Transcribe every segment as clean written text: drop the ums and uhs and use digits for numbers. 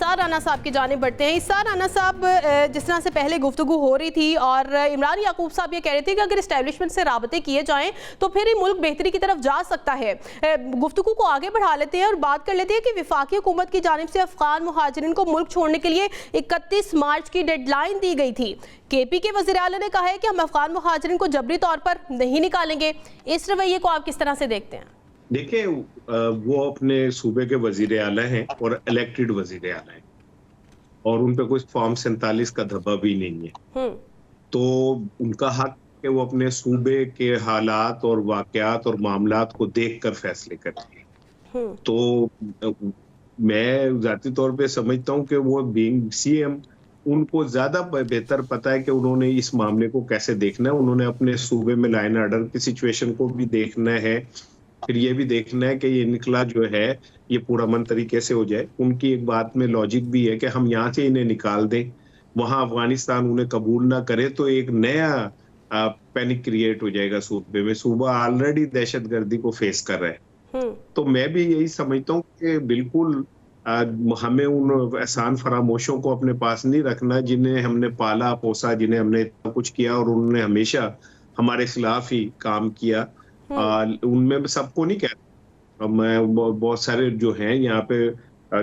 इसार राना साहब की जानिब बढ़ते हैं। इसार राना साहब, जिस तरह से पहले गुफ्तगू हो रही थी और इमरान याकूब साहब ये कह रहे थे कि अगर इस्टेब्लिशमेंट से राबते किए जाएं तो फिर ही मुल्क बेहतरी की तरफ जा सकता है। गुफ्तगू को आगे बढ़ा लेते हैं और बात कर लेते हैं कि वफाकी हुकूमत की जानिब से अफगान मुहाजिरीन को मुल्क छोड़ने के लिए 31 मार्च की डेडलाइन दी गई थी। केपी के वज़ीर आला ने कहा है कि हम अफगान मुहाजिरीन को जबरी तौर पर नहीं निकालेंगे। इस रवैये को आप किस तरह से देखते हैं? देखिए, वो अपने सूबे के वजीर आला हैं और इलेक्टेड वजीर आला हैं और उन पे कोई फॉर्म 47 का धब्बा भी नहीं है। तो उनका हक है वो अपने सूबे के हालात और वाकयात और मामलात को देखकर फैसले करें। तो मैं जाती तौर पे समझता हूँ कि वो बीइंग सीएम उनको ज्यादा बेहतर पता है कि उन्होंने इस मामले को कैसे देखना है। उन्होंने अपने सूबे में लाइन ऑर्डर की सिचुएशन को भी देखना है, फिर ये भी देखना है कि ये निकला जो है ये पुरअमन तरीके से हो जाए। उनकी एक बात में लॉजिक भी है कि हम यहाँ से इन्हें निकाल दें, वहां अफगानिस्तान उन्हें कबूल ना करे तो एक नया पैनिक क्रिएट हो जाएगा सूबे में। सूबा ऑलरेडी दहशतगर्दी को फेस कर रहा है। तो मैं भी यही समझता हूँ कि बिल्कुल हमें उन एहसान फरामोशों को अपने पास नहीं रखना जिन्हें हमने पाला पोसा, जिन्हें हमने इतना कुछ किया और उन्होंने हमेशा हमारे खिलाफ ही काम किया। उनमें सबको नहीं कहता, मैं बहुत सारे जो हैं यहाँ पे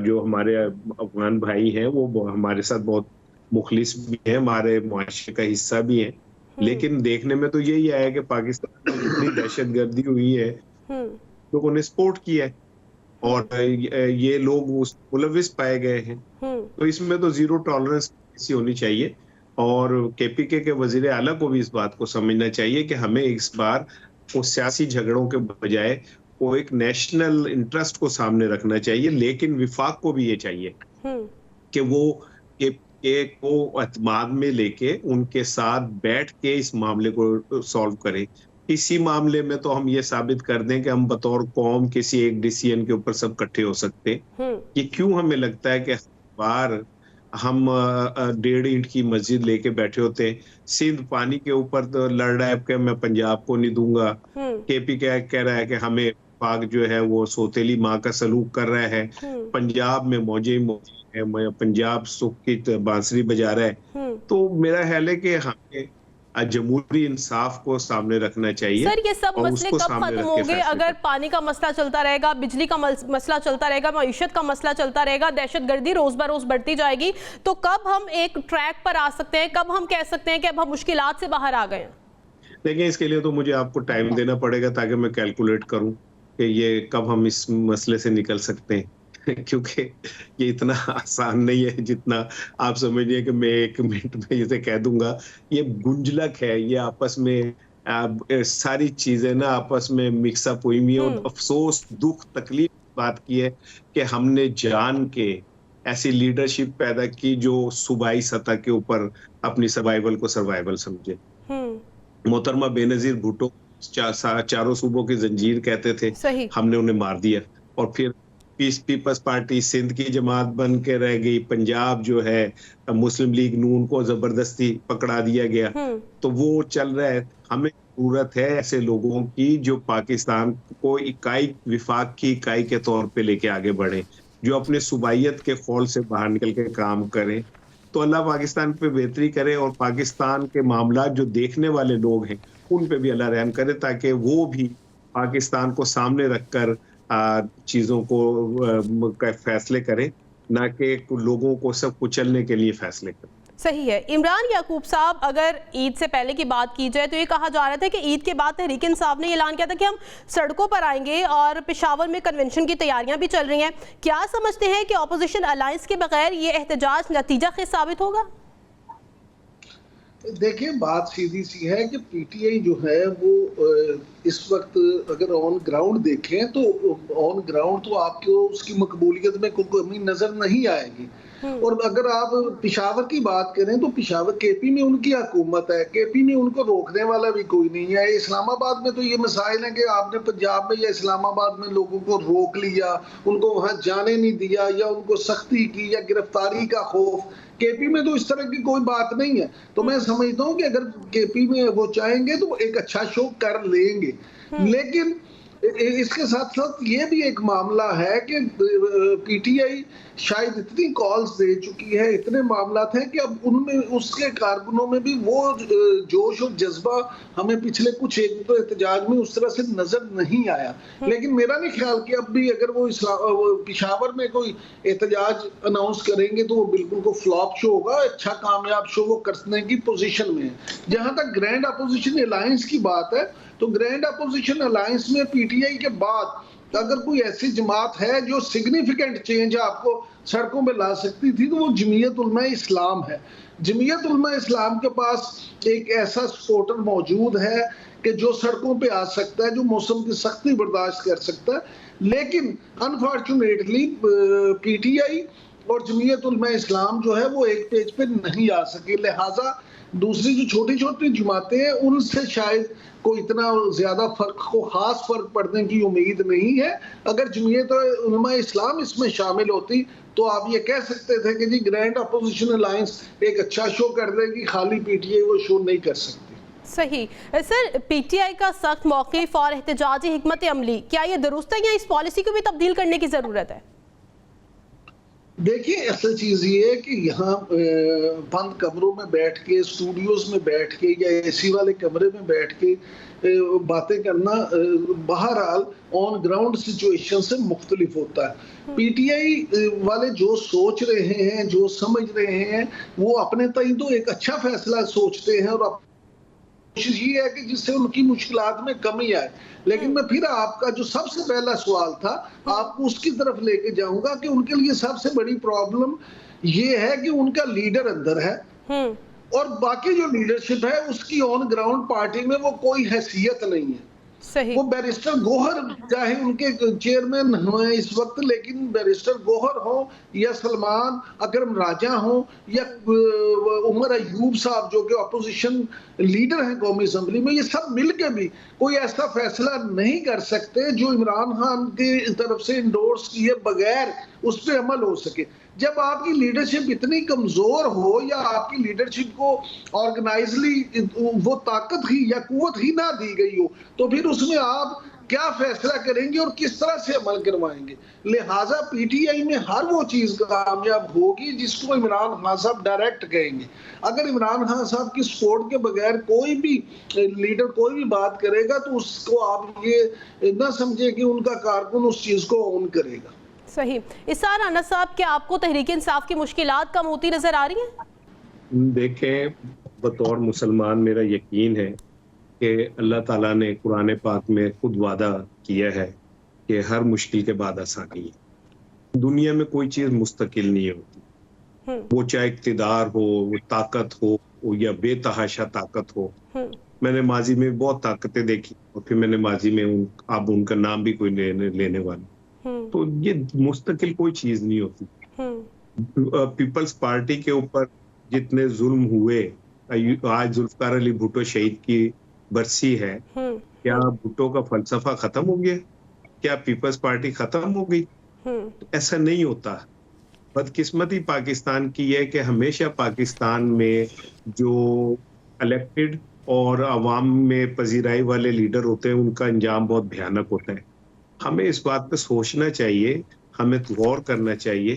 जो हमारे अफगान भाई हैं वो हमारे साथ बहुत मुखलिस भी हैं, हमारे मुआशरे का हिस्सा भी हैं। लेकिन देखने में तो यही आया कि पाकिस्तान में जितनी दहशतगर्दी हुई है लोगों ने सपोर्ट किया है और ये लोग उस मुलविस पाए गए हैं। तो इसमें तो जीरो टॉलरेंस होनी चाहिए और केपीके के वजीर आला को भी इस बात को समझना चाहिए कि हमें इस बार वो सियासी झगड़ों के बजाय वो एक नेशनल इंटरेस्ट को सामने रखना चाहिए। लेकिन विफाक को भी ये चाहिए कि वो को एतमाद में लेके उनके साथ बैठ के इस मामले को सॉल्व करे। इसी मामले में तो हम ये साबित कर दें कि हम बतौर कौम किसी एक डिसीजन के ऊपर सब इकट्ठे हो सकते। ये क्यों हमें लगता है कि बार हम 1.5 ईंट की मस्जिद लेके बैठे होते हैं। सिंध पानी के ऊपर तो लड़ रहा है कि मैं पंजाब को नहीं दूंगा। केपी कह रहा है कि हमें पाक जो है वो सौतेली माँ का सलूक कर रहा है। पंजाब में मौजे है, पंजाब सुख की बांसुरी बजा रहा है। तो मेरा ख्याल है कि हमें जमहूरी इंसाफ को सामने रखना चाहिए। सर, ये सब मसले कब खत्म होंगे? अगर पानी का मसला चलता रहेगा, बिजली का मसला चलता रहेगा, मईशत का मसला चलता रहेगा, दहशतगर्दी रोज ब रोज बढ़ती जाएगी, तो कब हम एक ट्रैक पर आ सकते हैं? कब हम कह सकते हैं कि अब हम मुश्किलात से बाहर आ गए हैं? देखिए, इसके लिए तो मुझे आपको टाइम देना पड़ेगा ताकि मैं कैलकुलेट करूं कि ये कब हम इस मसले से निकल सकते हैं क्योंकि ये इतना आसान नहीं है जितना आप समझिए कि मैं 1 मिनट में इसे कह दूंगा। ये गुंजलक है, ये आपस में सारी चीजें ना आपस में मिक्सअप हुई हुई और अफसोस दुख तकलीफ बात की है कि हमने जान के ऐसी लीडरशिप पैदा की जो सूबाई सतह के ऊपर अपनी सर्वाइवल को सर्वाइवल समझे। मोहतरमा बेनजीर भुट्टो चारों सूबों की जंजीर कहते थे, हमने उन्हें मार दिया और फिर पीपल्स पार्टी सिंध की जमात बन के रह गई। पंजाब जो है मुस्लिम लीग नून को जबरदस्ती पकड़ा दिया गया। तो वो चल रहा है। हमें जरूरत है ऐसे लोगों की जो पाकिस्तान को इकाई विफाक की इकाई के तौर पे लेके आगे बढ़े, जो अपने सूबाइयत के खौल से बाहर निकल के काम करें। तो अल्लाह पाकिस्तान पे बेहतरी करे और पाकिस्तान के मामला जो देखने वाले लोग हैं उन पे भी अल्लाह रहम करे ताकि वो भी पाकिस्तान को सामने रखकर चीजों को फैसले करें, ना कि लोगों को सब कुचलने के लिए फैसले करें। सही है। इमरान याकूब साहब, अगर ईद से पहले की बात की जाए तो ये कहा जा रहा था कि ईद के बाद तहरीक इंसाफ ने ऐलान किया था कि हम सड़कों पर आएंगे और पेशावर में कन्वेंशन की तैयारियां भी चल रही हैं। क्या समझते हैं कि ऑपोजिशन अलायंस के बगैर ये एहतजाज नतीजा खेज साबित होगा? देखिए, बात सीधी सी है कि पीटीआई जो है वो इस वक्त अगर ऑन ग्राउंड देखें तो ऑन ग्राउंड तो आपको उसकी मकबूलियत में कोई कमी नजर नहीं आएगी। और अगर आप पेशावर की बात करें तो पेशावर केपी में उनकी हुकूमत है, केपी में उनको रोकने वाला भी कोई नहीं है। इस्लामाबाद में तो ये मसाइल है कि आपने पंजाब में या इस्लामाबाद में लोगों को रोक लिया, उनको वहां जाने नहीं दिया या उनको सख्ती की या गिरफ्तारी का खौफ। केपी में तो इस तरह की कोई बात नहीं है। तो मैं समझता हूँ कि अगर केपी में वो चाहेंगे तो एक अच्छा शो कर लेंगे। लेकिन इसके साथ साथ ये भी एक मामला है कि पीटीआई शायद इतनी कॉल्स दे चुकी है, इतने मामलात हैं कि अब उनमें उसके कारकुनों में भी वो जोश और जज्बा हमें पिछले कुछ एक दो एहतजाज में उस तरह से नजर नहीं आया। लेकिन मेरा नहीं ख्याल कि अब भी अगर वो पिशावर में कोई एहतजाज अनाउंस करेंगे तो वो बिल्कुल को फ्लॉप शो होगा, अच्छा कामयाब शो वो करने की पोजीशन में है। जहां तक ग्रैंड अपोजिशन अलायंस की बात है, तो ग्रैंड अपोजिशन अलायंस में पीटीआई के बाद अगर कोई ऐसी जमात है जो सिग्निफिकेंट चेंज आपको सड़कों पे ला सकती थी, तो वो जमीयत उलमा इस्लाम है। जमीयत उलमा इस्लाम के पास एक ऐसा सपोर्टर मौजूद है कि जो सड़कों पे आ सकता है, जो मौसम की सख्ती बर्दाश्त कर सकता है। लेकिन अनफॉर्चुनेटली पीटीआई और जमीयत उलमा इस्लाम जो है वो एक पेज पे नहीं आ सके, लिहाजा दूसरी जो छोटी छोटी जमातें हैं उनसे शायद कोई इतना ज्यादा खास फर्क पड़ने की उम्मीद नहीं है। अगर जमीयत उलमा इस्लाम इसमें शामिल होती तो आप ये कह सकते थे कि जी ग्रैंड अपोजिशन अलायंस एक अच्छा शो कर देगी, खाली पीटीआई वो शो नहीं कर सकती। सही सर, पीटीआई का सख्त मौक़िफ़ और एहतजाजी हिकमत अमली, क्या ये दुरुस्त है या इस पॉलिसी को भी तब्दील करने की ज़रूरत है? देखिए, असल चीज ये है कि यहाँ बंद कमरों में बैठ के, स्टूडियोज में बैठ के या एसी वाले कमरे में बैठ के बातें करना बहरहाल ऑन ग्राउंड सिचुएशन से मुख्तलिफ होता है। पीटीआई वाले जो सोच रहे हैं, जो समझ रहे हैं, वो अपने तय तो एक अच्छा फैसला सोचते हैं और कोशिश ये है कि जिससे उनकी मुश्किलात में कमी आए। लेकिन मैं फिर आपका जो सबसे पहला सवाल था, आपको उसकी तरफ लेके जाऊंगा कि उनके लिए सबसे बड़ी प्रॉब्लम ये है कि उनका लीडर अंदर है और बाकी जो लीडरशिप है उसकी ऑन ग्राउंड पार्टी में वो कोई हैसियत नहीं है। सही। वो बैरिस्टर गोहर चाहे उनके चेयरमैन हो इस वक्त, लेकिन बैरिस्टर गोहर हो या सलमान अकरम राजा हो या उमर अयूब साहब जो कि अपोजिशन लीडर हैं कौमी असम्बली में, ये सब मिलकर भी कोई ऐसा फैसला नहीं कर सकते जो इमरान खान की तरफ से इंडोर्स किए बगैर उस पर अमल हो सके। जब आपकी लीडरशिप इतनी कमजोर हो या आपकी लीडरशिप को ऑर्गेनाइजली वो ताकत ही या कुव्वत ही ना दी गई हो, तो फिर उसमें आप क्या फैसला करेंगे और किस तरह से अमल करवाएंगे। लिहाजा पीटीआई में हर वो चीज कामयाब होगी जिसको इमरान खान साहब डायरेक्ट कहेंगे। अगर इमरान खान साहब की सपोर्ट के बगैर कोई भी लीडर कोई भी बात करेगा तो उसको आप ये ना समझे कि उनका कारकुन उस चीज को ऑन करेगा। सही। इसार राना साहब, क्या आपको तहरीक इंसाफ की मुश्किलात कम होती नजर आ रही हैं? देखें, बतौर मुसलमान मेरा यकीन है कि अल्लाह ताला ने कुरान पाक में खुद वादा किया है कि हर मुश्किल के बाद आसानी है। दुनिया में कोई चीज मुस्तकिल नहीं होती, वो चाहे इक़्तिदार हो, वो ताकत हो या बेतहाशा ताकत हो। मैंने माजी में बहुत ताकतें देखी और फिर मैंने माजी में अब उनका नाम भी कोई लेने वाला, तो ये मुस्तकिल कोई चीज नहीं होती। पीपल्स पार्टी के ऊपर जितने जुल्म हुए, आज जुल्फकार अली भुट्टो शहीद की बरसी है, क्या भुट्टो का फलसफा खत्म हो गया? क्या पीपल्स पार्टी खत्म हो गई? ऐसा नहीं होता। बदकिस्मती पाकिस्तान की है कि हमेशा पाकिस्तान में जो इलेक्टेड और अवाम में पजीराई वाले लीडर होते हैं उनका अंजाम बहुत भयानक होता है। हमें इस बात पे सोचना चाहिए, हमें गौर करना चाहिए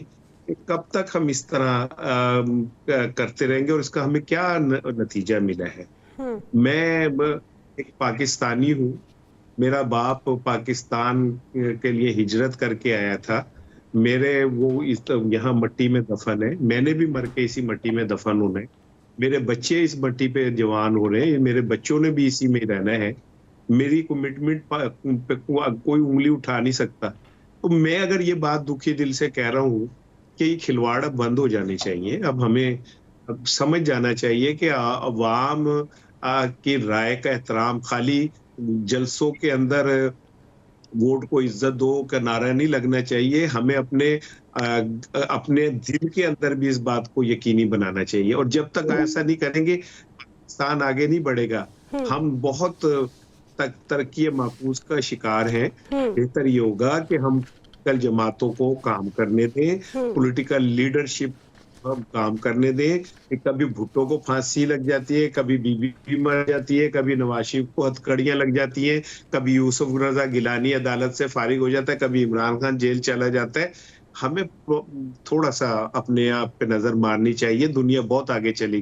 कि कब तक हम इस तरह करते रहेंगे और इसका हमें क्या नतीजा मिला है। मैं एक पाकिस्तानी हूँ, मेरा बाप पाकिस्तान के लिए हिजरत करके आया था, मेरे वो इस यहाँ मट्टी में दफन है, मैंने भी मर के इसी मट्टी में दफन होना है, मेरे बच्चे इस मट्टी पे जवान हो रहे हैं, मेरे बच्चों ने भी इसी में रहना है। मेरी कमिटमेंट पे कोई उंगली उठा नहीं सकता। तो मैं अगर ये बात दुखी दिल से कह रहा हूँ कि ये खिलवाड़ अब बंद हो जानी चाहिए। अब हमें अब समझ जाना चाहिए कि अवाम की राय का एहतराम खाली जलसों के अंदर वोट को इज्जत दो का नारा नहीं लगना चाहिए। हमें अपने दिल के अंदर भी इस बात को यकीनी बनाना चाहिए और जब तक ऐसा नहीं करेंगे पाकिस्तान आगे नहीं बढ़ेगा। हम बहुत तरक्की माकूस का शिकार हैं। बेहतर ये होगा कि हम कल जमातों को काम करने दें, पॉलिटिकल लीडरशिप काम करने दें। कभी भुट्टो को फांसी लग जाती है, कभी बीबी मर जाती है, कभी नवाज शरीफ को हथकड़ियां लग जाती हैं, कभी यूसुफ रजा गिलानी अदालत से फारिग हो जाता है, कभी इमरान खान जेल चला जाता है। हमें थोड़ा सा अपने आप पे नजर मारनी चाहिए। दुनिया बहुत आगे चली